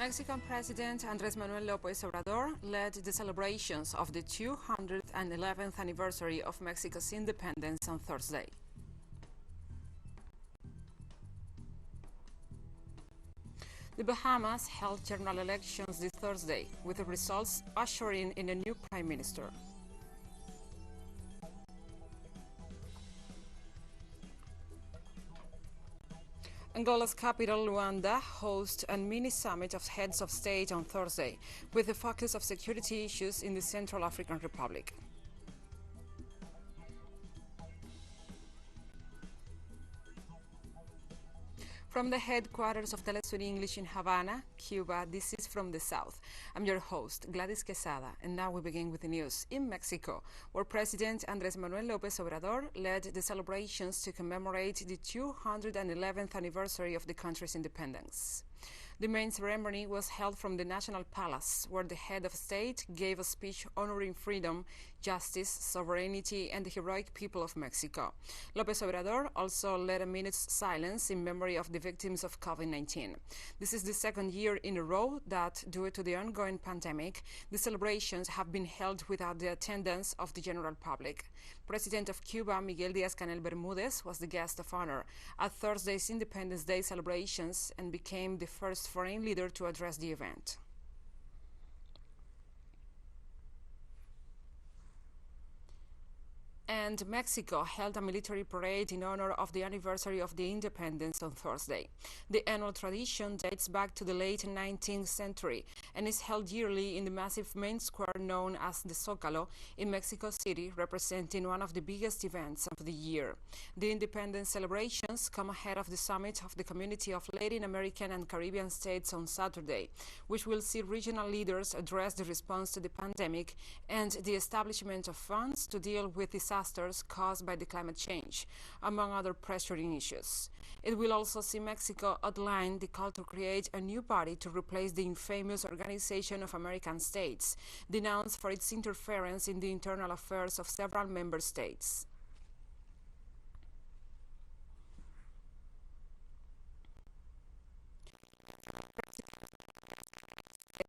Mexican President Andrés Manuel López Obrador led the celebrations of the 211th anniversary of Mexico's independence on Thursday. The Bahamas held general elections this Thursday, with the results ushering in a new prime minister. Angola's capital, Luanda, hosts a mini-summit of heads of state on Thursday, with the focus of security issues in the Central African Republic. From the headquarters of Telesur English in Havana, Cuba, this is From the South. I'm your host, Gladys Quesada, and now we begin with the news in Mexico, where President Andrés Manuel López Obrador led the celebrations to commemorate the 211th anniversary of the country's independence. The main ceremony was held from the National Palace, where the head of state gave a speech honoring freedom, justice, sovereignty, and the heroic people of Mexico. López Obrador also led a minute's silence in memory of the victims of COVID-19. This is the second year in a row that, due to the ongoing pandemic, the celebrations have been held without the attendance of the general public. President of Cuba, Miguel Díaz-Canel Bermúdez, was the guest of honor at Thursday's Independence Day celebrations and became the first foreign leader to address the event. And Mexico held a military parade in honor of the anniversary of the independence on Thursday. The annual tradition dates back to the late 19th century and is held yearly in the massive main square known as the Zócalo in Mexico City, representing one of the biggest events of the year. The independence celebrations come ahead of the summit of the Community of Latin American and Caribbean States on Saturday, which will see regional leaders address the response to the pandemic and the establishment of funds to deal with disasters caused by the climate change, among other pressuring issues. It will also see Mexico outline the call to create a new body to replace the infamous Organization of American States, denounced for its interference in the internal affairs of several member states.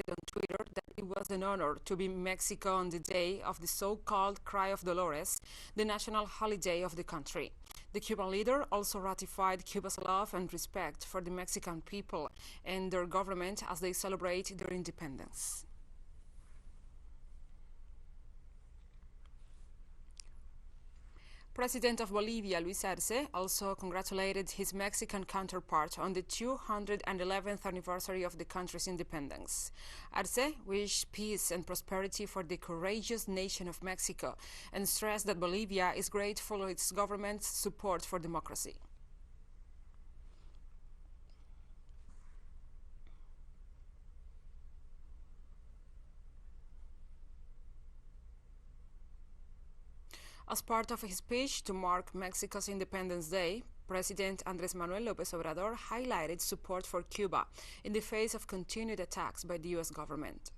On Twitter that it was an honor to be in Mexico on the day of the so-called Cry of Dolores, the national holiday of the country. The Cuban leader also ratified Cuba's love and respect for the Mexican people and their government as they celebrate their independence. President of Bolivia, Luis Arce, also congratulated his Mexican counterpart on the 211th anniversary of the country's independence. Arce wished peace and prosperity for the courageous nation of Mexico and stressed that Bolivia is grateful for its government's support for democracy. As part of his speech to mark Mexico's Independence Day, President Andrés Manuel López Obrador highlighted support for Cuba in the face of continued attacks by the U.S. government.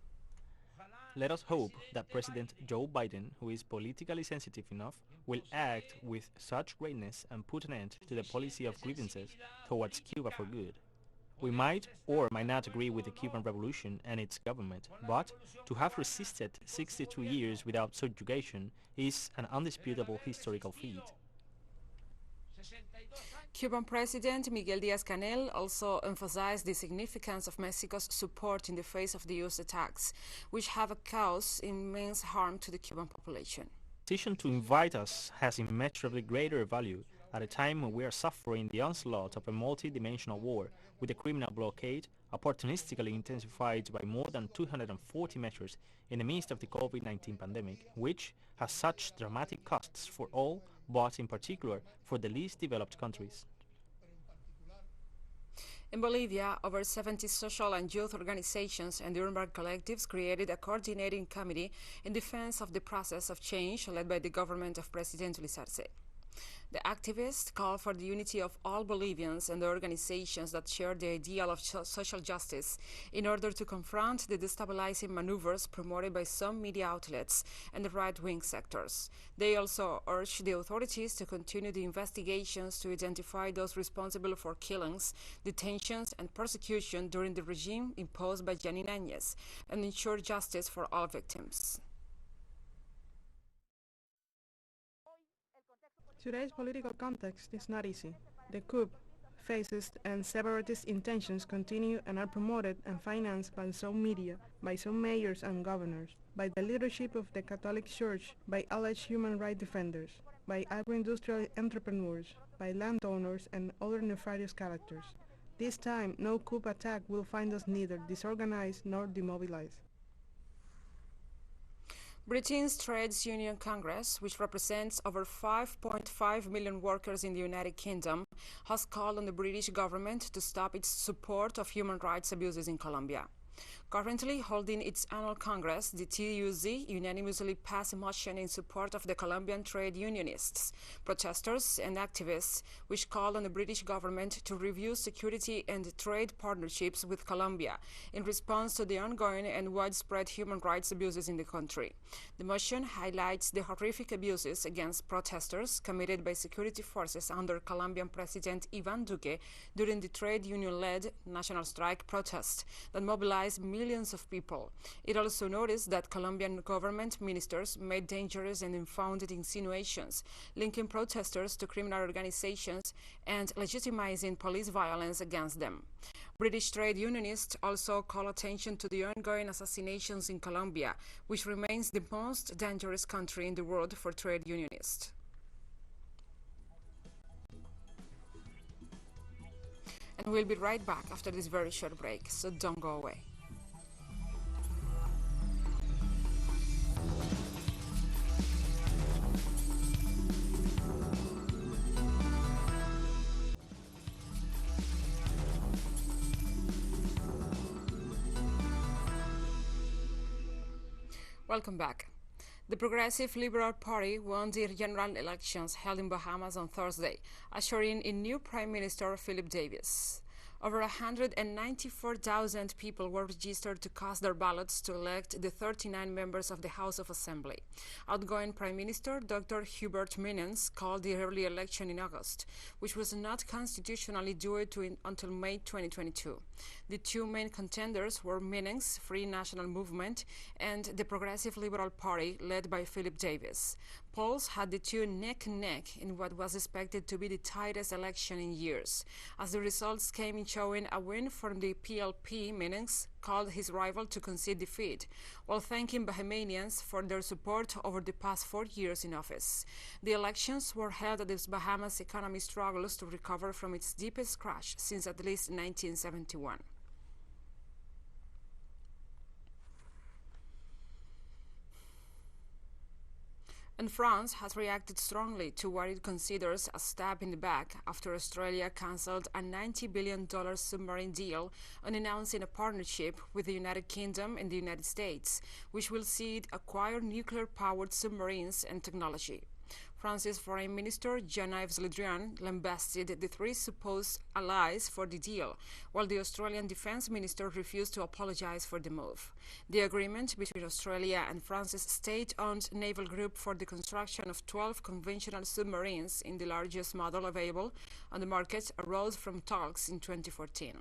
Let us hope that President Joe Biden, who is politically sensitive enough, will act with such greatness and put an end to the policy of grievances towards Cuba for good. We might or might not agree with the Cuban Revolution and its government, but to have resisted 62 years without subjugation is an undisputable historical feat. Cuban President Miguel Díaz-Canel also emphasized the significance of Mexico's support in the face of the U.S. attacks, which have caused immense harm to the Cuban population. The decision to invite us has immeasurably greater value at a time when we are suffering the onslaught of a multi-dimensional war with a criminal blockade opportunistically intensified by more than 240 measures in the midst of the COVID-19 pandemic, which has such dramatic costs for all, but in particular for the least developed countries. In Bolivia, over 70 social and youth organizations and urban collectives created a coordinating committee in defense of the process of change led by the government of President Luis Arce. The activists call for the unity of all Bolivians and the organizations that share the ideal of social justice in order to confront the destabilizing maneuvers promoted by some media outlets and the right-wing sectors. They also urge the authorities to continue the investigations to identify those responsible for killings, detentions, and persecution during the regime imposed by Janine Áñez and ensure justice for all victims. Today's political context is not easy. The coup, fascist and separatist intentions continue and are promoted and financed by some media, by some mayors and governors, by the leadership of the Catholic Church, by alleged human rights defenders, by agro-industrial entrepreneurs, by landowners and other nefarious characters. This time, no coup attack will find us neither disorganized nor demobilized. Britain's Trades Union Congress, which represents over 5.5 million workers in the United Kingdom, has called on the British government to stop its support of human rights abuses in Colombia. Currently holding its annual Congress, the TUC unanimously passed a motion in support of the Colombian trade unionists, protesters and activists, which called on the British government to review security and trade partnerships with Colombia in response to the ongoing and widespread human rights abuses in the country. The motion highlights the horrific abuses against protesters committed by security forces under Colombian President Iván Duque during the trade union-led national strike protest that mobilized millions of people. It also noticed that Colombian government ministers made dangerous and unfounded insinuations linking protesters to criminal organizations and legitimizing police violence against them. British trade unionists also call attention to the ongoing assassinations in Colombia, which remains the most dangerous country in the world for trade unionists. And we'll be right back after this very short break, so don't go away. Welcome back. The Progressive Liberal Party won the general elections held in Bahamas on Thursday, ushering in new Prime Minister Philip Davis. Over 194,000 people were registered to cast their ballots to elect the 39 members of the House of Assembly. Outgoing Prime Minister Dr. Hubert Minens called the early election in August, which was not constitutionally due until May 2022. The two main contenders were Minens' Free National Movement and the Progressive Liberal Party, led by Philip Davis. Polls had the two neck-and-neck in what was expected to be the tightest election in years. As the results came in showing a win from the PLP, Minens called his rival to concede defeat, while thanking Bahamians for their support over the past 4 years in office. The elections were held as the Bahamas economy struggles to recover from its deepest crash since at least 1971. And France has reacted strongly to what it considers a stab in the back after Australia cancelled a $90 billion submarine deal on announcing a partnership with the United Kingdom and the United States, which will see it acquire nuclear-powered submarines and technology. France's Foreign Minister Jean-Yves Le Drian lambasted the three supposed allies for the deal, while the Australian Defence Minister refused to apologise for the move. The agreement between Australia and France's state-owned naval group for the construction of 12 conventional submarines in the largest model available on the market arose from talks in 2014.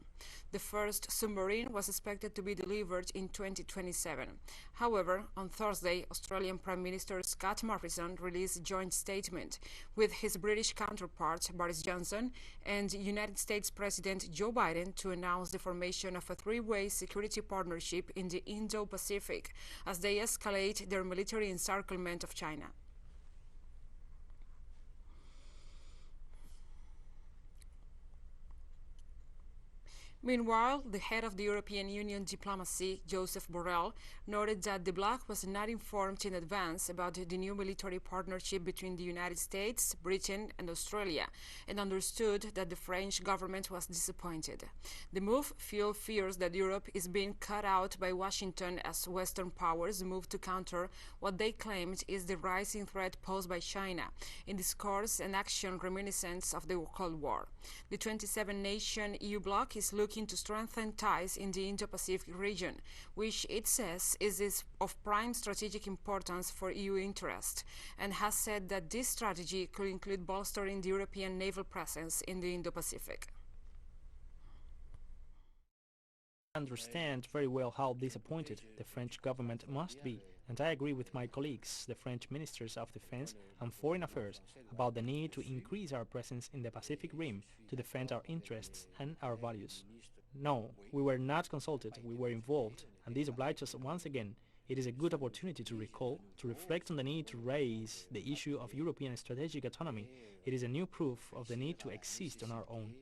The first submarine was expected to be delivered in 2027. However, on Thursday, Australian Prime Minister Scott Morrison released a joint statement with his British counterpart Boris Johnson and United States President Joe Biden to announce the formation of a three-way security partnership in the Indo-Pacific as they escalate their military encirclement of China. Meanwhile, the head of the European Union diplomacy, Joseph Borrell, noted that the bloc was not informed in advance about the new military partnership between the United States, Britain, and Australia, and understood that the French government was disappointed. The move fueled fears that Europe is being cut out by Washington as Western powers move to counter what they claimed is the rising threat posed by China, in discourse and action reminiscent of the Cold War. The 27-nation EU bloc is looking to strengthen ties in the Indo-Pacific region, which it says is of prime strategic importance for EU interest, and has said that this strategy could include bolstering the European naval presence in the Indo-Pacific. I understand very well how disappointed the French government must be, and I agree with my colleagues, the French Ministers of Defense and Foreign Affairs, about the need to increase our presence in the Pacific Rim to defend our interests and our values. No, we were not consulted, we were involved, and this obliges us once again. It is a good opportunity to recall, to reflect on the need to raise the issue of European strategic autonomy. It is a new proof of the need to exist on our own.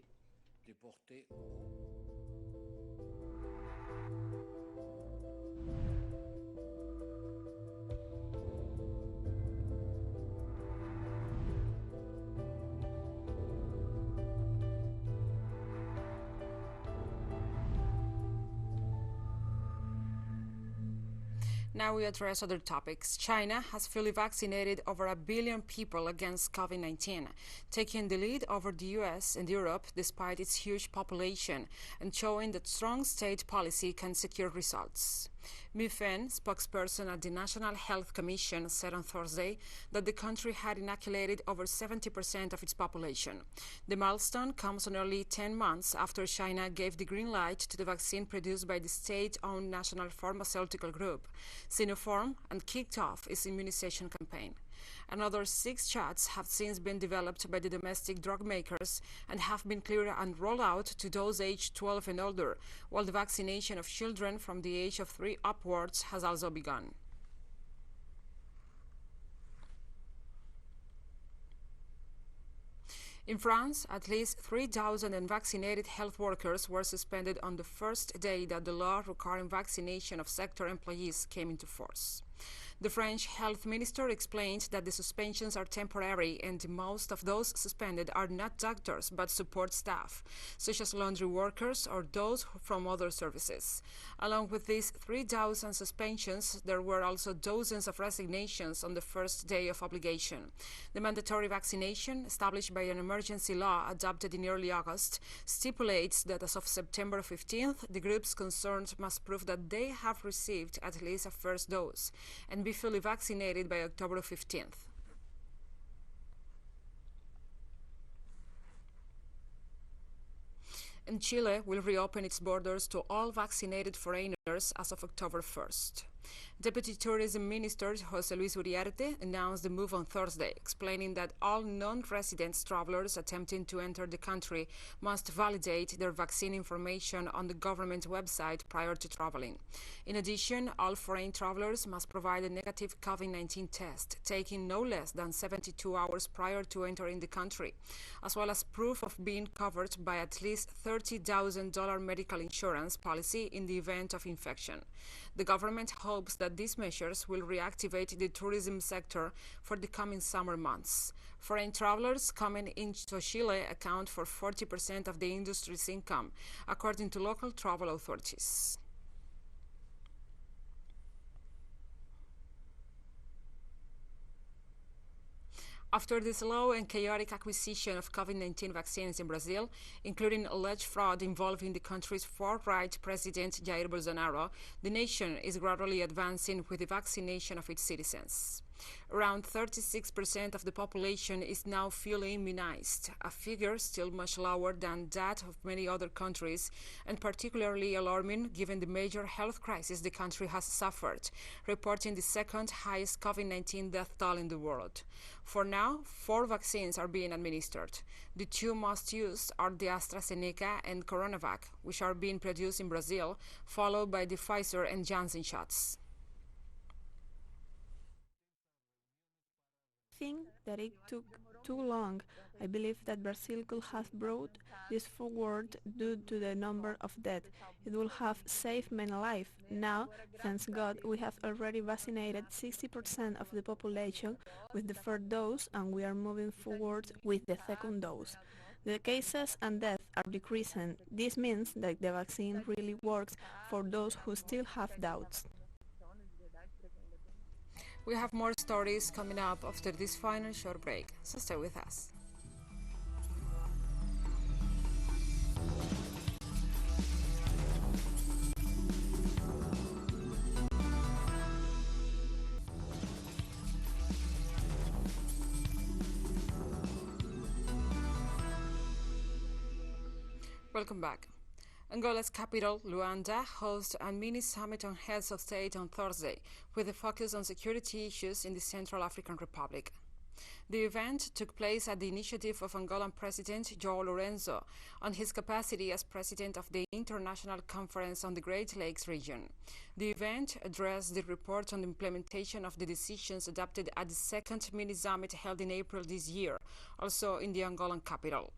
Now we address other topics. China has fully vaccinated over 1 billion people against COVID-19, taking the lead over the US and Europe despite its huge population, and showing that strong state policy can secure results. Mi Fen, spokesperson at the National Health Commission, said on Thursday that the country had inoculated over 70% of its population. The milestone comes nearly 10 months after China gave the green light to the vaccine produced by the state-owned national pharmaceutical group, Sinopharm, and kicked off its immunization campaign. Another 6 shots have since been developed by the domestic drug makers and have been cleared and rolled out to those aged 12 and older, while the vaccination of children from the age of 3 upwards has also begun. In France, at least 3,000 unvaccinated health workers were suspended on the first day that the law requiring vaccination of sector employees came into force. The French health minister explained that the suspensions are temporary and most of those suspended are not doctors but support staff, such as laundry workers or those from other services. Along with these 3,000 suspensions, there were also dozens of resignations on the first day of obligation. The mandatory vaccination, established by an emergency law adopted in early August, stipulates that as of September 15th, the groups concerned must prove that they have received at least a first dose and be fully vaccinated by October 15th. And Chile will reopen its borders to all vaccinated foreigners as of October 1st. Deputy Tourism Minister José Luis Uriarte announced the move on Thursday, explaining that all non-resident travelers attempting to enter the country must validate their vaccine information on the government website prior to traveling. In addition, all foreign travelers must provide a negative COVID-19 test, taken no less than 72 hours prior to entering the country, as well as proof of being covered by at least $30,000 medical insurance policy in the event of infection. The government hopes that these measures will reactivate the tourism sector for the coming summer months. Foreign travelers coming into Chile account for 40% of the industry's income, according to local travel authorities. After the slow and chaotic acquisition of COVID-19 vaccines in Brazil, including alleged fraud involving the country's far-right president Jair Bolsonaro, the nation is gradually advancing with the vaccination of its citizens. Around 36% of the population is now fully immunized, a figure still much lower than that of many other countries, and particularly alarming given the major health crisis the country has suffered, reporting the second highest COVID-19 death toll in the world. For now, 4 vaccines are being administered. The 2 most used are the AstraZeneca and CoronaVac, which are being produced in Brazil, followed by the Pfizer and Janssen shots. think that it took too long. I believe that Brazil could have brought this forward due to the number of deaths. It would have saved many lives. Now, thanks God, we have already vaccinated 60% of the population with the first dose and we are moving forward with the second dose. The cases and deaths are decreasing. This means that the vaccine really works for those who still have doubts. We have more stories coming up after this final short break, so stay with us. Welcome back. Angola's capital, Luanda, hosts a mini summit on heads of state on Thursday, with a focus on security issues in the Central African Republic. The event took place at the initiative of Angolan President João Lourenço on his capacity as president of the International Conference on the Great Lakes region. The event addressed the report on the implementation of the decisions adopted at the second mini-summit held in April this year, also in the Angolan capital.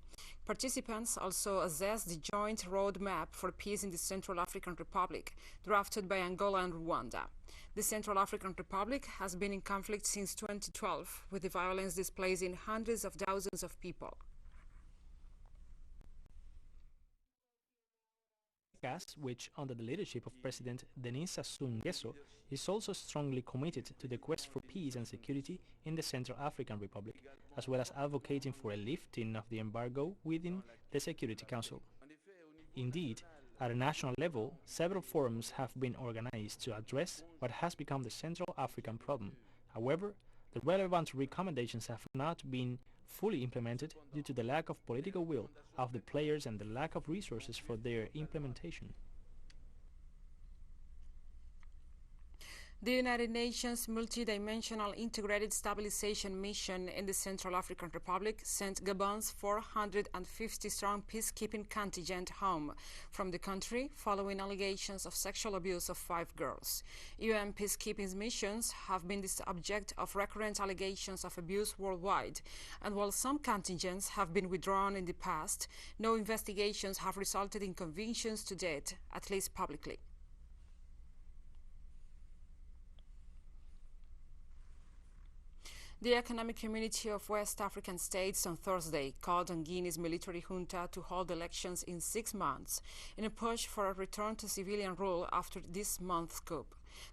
Participants also assessed the joint roadmap for peace in the Central African Republic, drafted by Angola and Rwanda. The Central African Republic has been in conflict since 2012, with the violence displacing hundreds of thousands of people. Which, under the leadership of President Denis Sassou Nguesso, is also strongly committed to the quest for peace and security in the Central African Republic, as well as advocating for a lifting of the embargo within the Security Council. Indeed, at a national level, several forums have been organized to address what has become the Central African problem. However, the relevant recommendations have not been fully implemented due to the lack of political will of the players and the lack of resources for their implementation. The United Nations Multidimensional Integrated Stabilization Mission in the Central African Republic sent Gabon's 450-strong peacekeeping contingent home from the country following allegations of sexual abuse of 5 girls. UN peacekeeping missions have been the subject of recurrent allegations of abuse worldwide, and while some contingents have been withdrawn in the past, no investigations have resulted in convictions to date, at least publicly. The Economic Community of West African States on Thursday called on Guinea's military junta to hold elections in 6 months in a push for a return to civilian rule after this month's coup.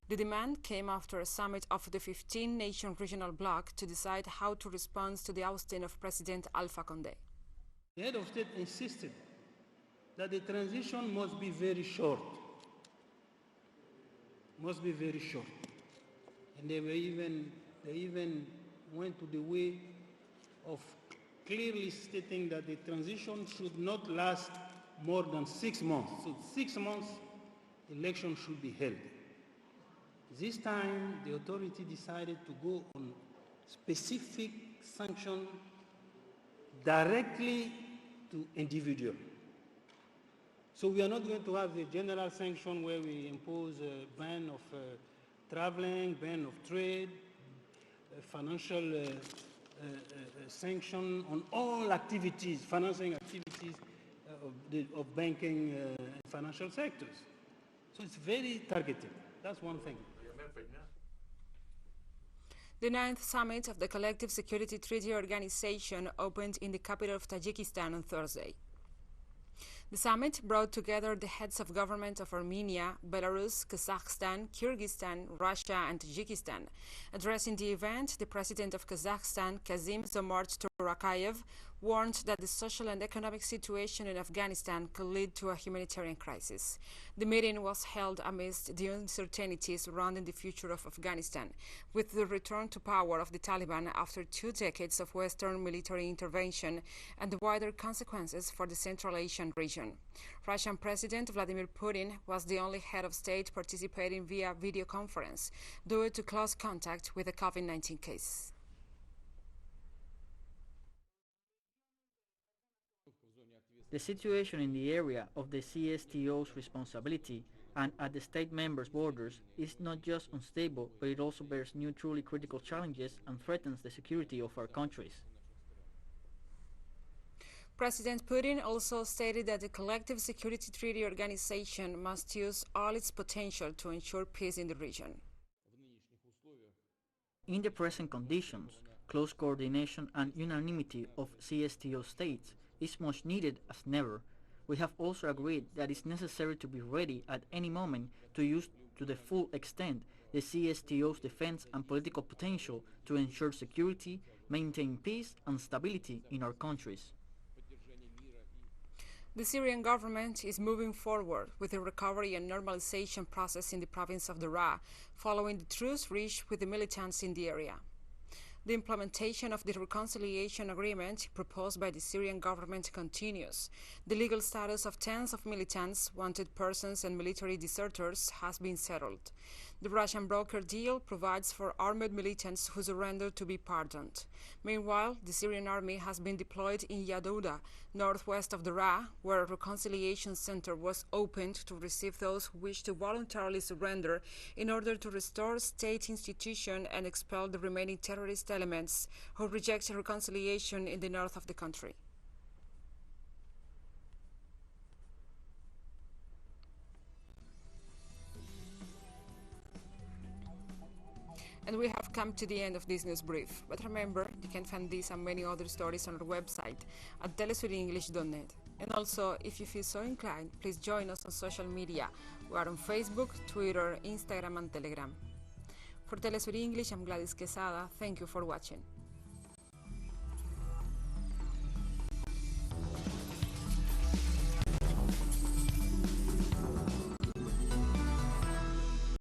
The demand came after a summit of the 15-nation regional bloc to decide how to respond to the ousting of President Alpha Condé. The head of state insisted that the transition must be very short. Must be very short. And they even went to the way of clearly stating that the transition should not last more than 6 months. So 6 months, election should be held. This time, the authority decided to go on specific sanction directly to individual. So we are not going to have the general sanction where we impose a ban of traveling, ban of trade, financial sanction on all activities, financing activities of banking and financial sectors. So it's very targeted. That's one thing. The 9th summit of the Collective Security Treaty Organization opened in the capital of Tajikistan on Thursday. The summit brought together the heads of government of Armenia, Belarus, Kazakhstan, Kyrgyzstan, Russia, and Tajikistan. Addressing the event, the president of Kazakhstan, Kassym-Jomart Tokayev, warned that the social and economic situation in Afghanistan could lead to a humanitarian crisis. The meeting was held amidst the uncertainties surrounding the future of Afghanistan, with the return to power of the Taliban after 2 decades of Western military intervention and the wider consequences for the Central Asian region. Russian President Vladimir Putin was the only head of state participating via video conference due to close contact with a COVID-19 case. The situation in the area of the CSTO's responsibility and at the state members' borders is not just unstable, but it also bears new truly critical challenges and threatens the security of our countries. President Putin also stated that the Collective Security Treaty Organization must use all its potential to ensure peace in the region. In the present conditions, close coordination and unanimity of CSTO states is much needed as never. We have also agreed that it's necessary to be ready at any moment to use to the full extent the CSTO's defense and political potential to ensure security, maintain peace and stability in our countries. The Syrian government is moving forward with the recovery and normalization process in the province of Daraa, following the truce reached with the militants in the area. The implementation of the reconciliation agreement proposed by the Syrian government continues. The legal status of tens of militants, wanted persons and military deserters has been settled. The Russian broker deal provides for armed militants who surrender to be pardoned. Meanwhile, the Syrian army has been deployed in Yadouda, northwest of Daraa, where a reconciliation center was opened to receive those who wish to voluntarily surrender in order to restore state institution and expel the remaining terrorist elements who reject reconciliation in the north of the country. And we have come to the end of this news brief. But remember, you can find this and many other stories on our website at telesurenglish.net. And also, if you feel so inclined, please join us on social media. We are on Facebook, Twitter, Instagram and Telegram. For Telesur English, I'm Gladys Quesada. Thank you for watching.